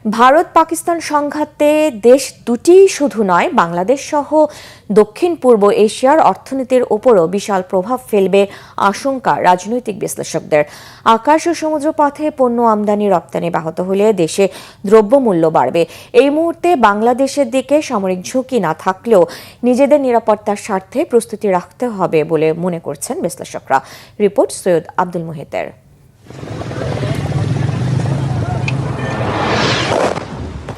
ভারত পাকিস্তান সংঘাতে দেশ দুটিই শুধু নয়, বাংলাদেশ সহ দক্ষিণ পূর্ব এশিয়ার অর্থনীতির ওপরও বিশাল প্রভাব ফেলবে আশঙ্কা রাজনৈতিক বিশ্লেষকদের। আকাশ ও সমুদ্র পথে পণ্য আমদানি রপ্তানি ব্যাহত হলে দেশে দ্রব্যমূল্য বাড়বে। এই মুহূর্তে বাংলাদেশের দিকে সামরিক ঝুঁকি না থাকলেও নিজেদের নিরাপত্তার স্বার্থে প্রস্তুতি রাখতে হবে বলে মনে করছেন বিশ্লেষকরা। রিপোর্ট সৈয়দ আব্দুল মুহিতের।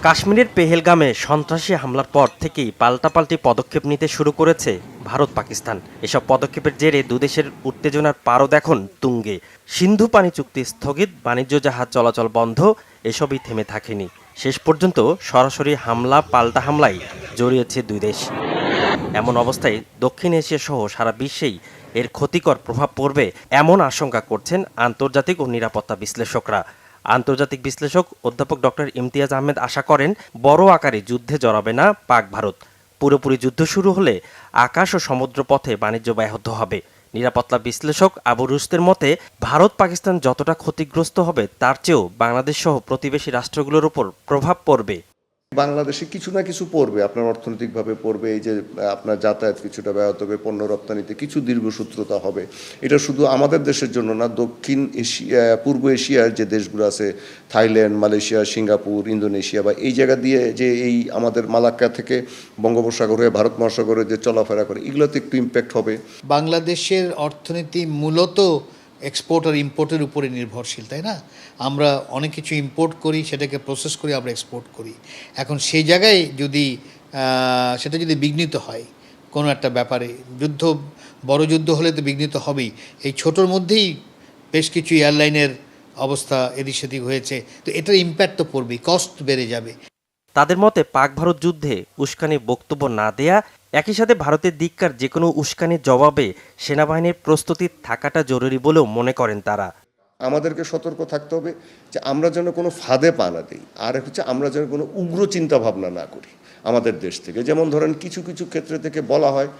কাশ্মীরের পেহেলগামে সন্ত্রাসী হামলার পর থেকেই পাল্টাপাল্টি পদক্ষেপ নিতে শুরু করেছে ভারত পাকিস্তান। এসব পদক্ষেপের জেরে দুদেশের উত্তেজনার পারদ এখন তুঙ্গে। সিন্ধু পানি চুক্তি স্থগিত, বাণিজ্য জাহাজ চলাচল বন্ধ, এসবই থেমে থাকেনি। শেষ পর্যন্ত সরাসরি হামলা পাল্টা হামলায় জড়িয়েছে দুই দেশ। এমন অবস্থায় দক্ষিণ এশিয়া সহ সারা বিশ্বেই এর ক্ষতিকর প্রভাব পড়বে এমন আশঙ্কা করছেন আন্তর্জাতিক ও নিরাপত্তা বিশ্লেষকরা। আন্তর্জাতিক বিশ্লেষক অধ্যাপক ডক্টর ইমতিয়াজ আহমেদ আশা করেন, বড় আকারে যুদ্ধে জড়াবে না পাক ভারত। পুরোপুরি যুদ্ধ শুরু হলে আকাশ ও সমুদ্র পথে বাণিজ্য ব্যাহত হবে। নিরাপত্তা বিশ্লেষক আবু রুশদের মতে, ভারত পাকিস্তান যতটা ক্ষতিগ্রস্ত হবে তার চেয়েও বাংলাদেশ সহ প্রতিবেশী রাষ্ট্রগুলোর উপর প্রভাব পড়বে। বাংলাদেশে কিছু না কিছু পড়বে, আপনার অর্থনৈতিকভাবে পড়বে, এই যে আপনার যাতায়াত কিছুটা ব্যাহত হবে, পণ্য রপ্তানিতে কিছু দীর্ঘসূত্রতা হবে। এটা শুধু আমাদের দেশের জন্য না, দক্ষিণ এশিয়া, পূর্ব এশিয়ার যে দেশগুলো আছে, থাইল্যান্ড, মালয়েশিয়া, সিঙ্গাপুর, ইন্দোনেশিয়া বা এই জায়গা দিয়ে যে এই আমাদের মালাক্কা থেকে বঙ্গোপসাগর হয়ে ভারত মহাসাগরে যে চলাফেরা করে, এগুলোতে একটু ইম্প্যাক্ট হবে। বাংলাদেশের অর্থনীতি মূলত এক্সপোর্ট আর ইম্পোর্টের উপরে নির্ভরশীল, তাই না? আমরা অনেক কিছু ইম্পোর্ট করি, সেটাকে প্রসেস করি, আমরা এক্সপোর্ট করি। এখন সেই জায়গায় যদি সেটা যদি বিঘ্নিত হয় কোনো একটা ব্যাপারে, বড় যুদ্ধ হলে তো বিঘ্নিত হবেই। এই ছোটোর মধ্যেই বেশ কিছু এয়ারলাইনের অবস্থা এদিক সেদিক হয়েছে, তো এটার ইম্প্যাক্ট তো পড়বেই, কস্ট বেড়ে যাবে। তাদের মতে, পাক ভারত যুদ্ধে উস্কানির বক্তব্য না দেয়া, একই সাথে ভারতের দিককার যে কোনো উস্কানির জবাবে সেনাবাহিনীর প্রস্তুতি থাকাটা জরুরি বলেও মনে করেন তারা। আমাদেরকে সতর্ক থাকতে হবে যে আমরা যেন কোনো ফাঁদে পা না দিই, আর হচ্ছে আমরা যেন কোনো উগ্র চিন্তা ভাবনা না করি আমাদের দেশ থেকে। যেমন ধরেন কিছু কিছু ক্ষেত্রে থেকে বলা হয়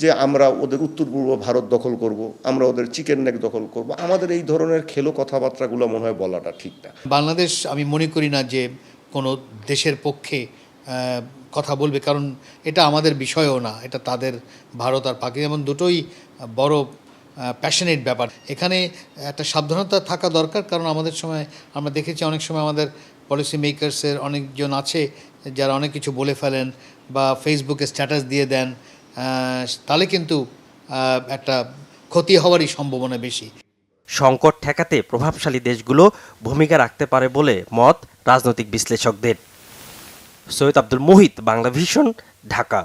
যে আমরা ওদের উত্তর পূর্ব ভারত দখল করব, আমরা ওদের চিকেন নেক দখল করব। আমাদের এই ধরনের খেলো কথাবার্তাগুলো মনে হয় বলাটা ঠিক না। বাংলাদেশ আমি মনে করি না যে কোনো দেশের পক্ষে কথা বলবে, কারণ এটা আমাদের বিষয়ও না, এটা তাদের। ভারত আর পাকিস্তান যেমন দুটোই বড় প্যাশনেট ব্যাপার। এখানে একটা সাবধানতা থাকা দরকার, কারণ আমাদের সময় আমরা দেখেছি অনেক সময় আমাদের পলিসি মেকার্সের অনেকজন আছে যারা অনেক কিছু বলে ফেলেন বা ফেসবুকে স্ট্যাটাস দিয়ে দেন, তাহলে কিন্তু একটা ক্ষতি হওয়ারই সম্ভাবনা বেশি। সংকট ঠেকাতে প্রভাবশালী দেশগুলো ভূমিকা রাখতে পারে বলে মত রাজনৈতিক বিশ্লেষকদের। সৈয়দ আব্দুল মুহিত, বাংলা ভিশন, ঢাকা।